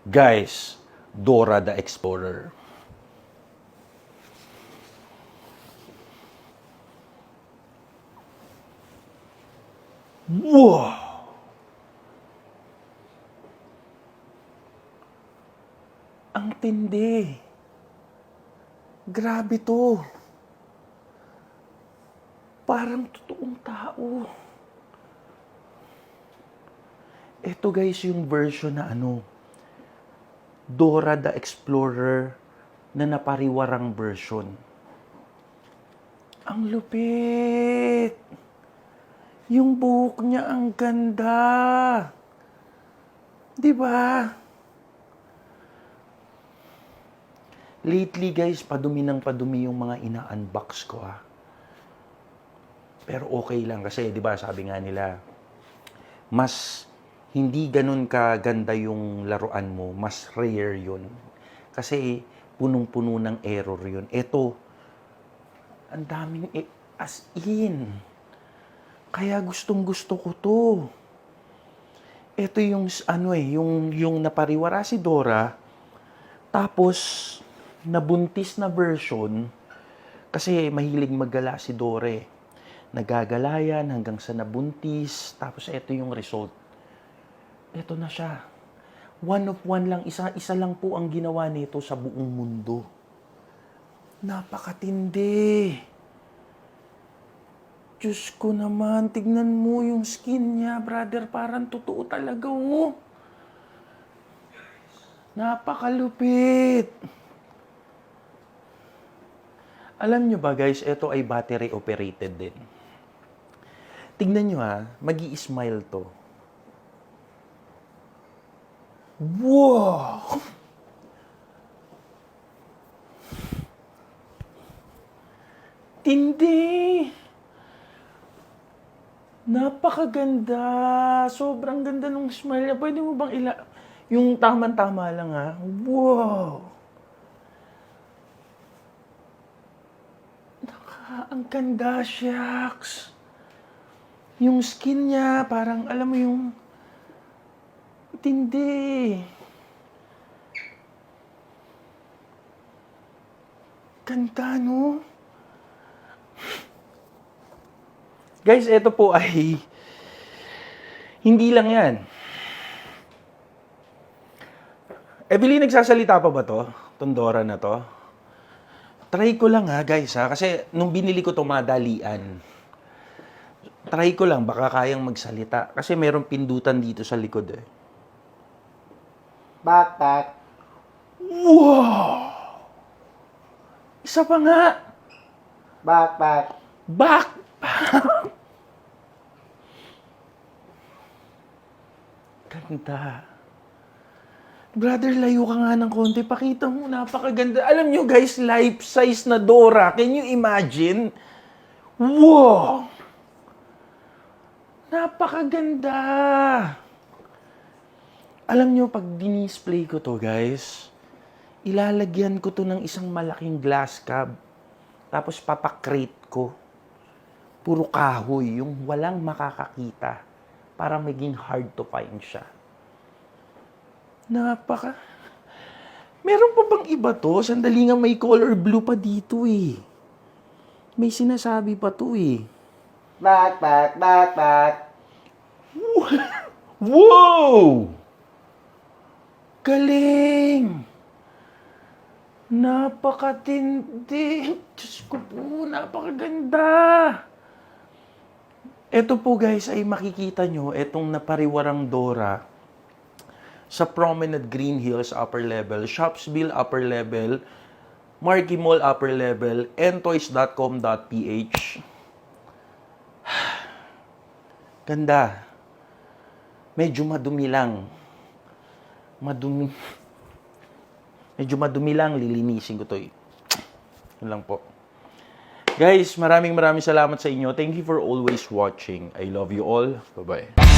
Guys, Dora the Explorer. Wow! Ang tindi. Grabe to. Parang totoong tao. Ito guys yung version na Dora the Explorer na napariwarang version. Ang lupit. Yung buhok niya ang ganda. 'Di ba? Lately guys, padumi ng padumi yung mga ina-unbox ko Pero okay lang kasi 'di ba, sabi nga nila, mas hindi ganun kaganda yung laruan mo, mas rare yun. Kasi punong-puno ng error yun. Ito, ang daming as in. Kaya gustong-gusto ko to. Ito yung yung napariwara si Dora, tapos nabuntis na version, kasi mahilig maggala si Dora Nagagalayan hanggang sa nabuntis, tapos ito yung result. Ito na siya. One of one lang, isa lang po ang ginawa nito sa buong mundo. Napakatindi. Diyos ko naman, tignan mo yung skin niya, brother. Parang totoo talaga, Napakalupit. Alam nyo ba guys, ito ay battery operated din. Tignan nyo magi-smile to. Wow! Tindi! Napakaganda! Sobrang ganda ng smile niya. Pwede mo bang yung tama-tama lang Wow! Ang ganda, shucks! Yung skin niya, parang alam mo yung tindi. Ganda, no? Guys, ito po ay hindi lang yan. Evelyn, nagsasalita pa ba to? Tondora na to? Try ko lang guys kasi nung binili ko to madalian. Try ko lang, baka kayang magsalita. Kasi merong pindutan dito sa likod Backpack. Wow! Isa pa nga. Backpack. Backpack! Ganda. Brother, layo ka nga ng konti. Pakita mo, napakaganda. Alam nyo guys, life size na Dora. Can you imagine? Wow! Napakaganda! Alam nyo, pag dinisplay ko to guys, ilalagyan ko to ng isang malaking glass cub. Tapos papakrate ko. Puro kahoy, yung walang makakakita. Para maging hard to find siya. Meron pa bang iba to? Sandali nga, may color blue pa dito May sinasabi pa to Backpack. Backpack. Wow! Galing! Napakatindi! Diyos ko po, napakaganda! Ito po guys ay makikita nyo, itong napariwarang Dora sa Promenade Green Hills upper level, Shopsville upper level, Marquee Mall upper level, ntoys.com.ph. Ganda. Medyo madumi lang. Medyo madumi lang, lilinisin ko to Yun lang po. Guys, maraming salamat sa inyo. Thank you for always watching. I love you all. Bye-bye.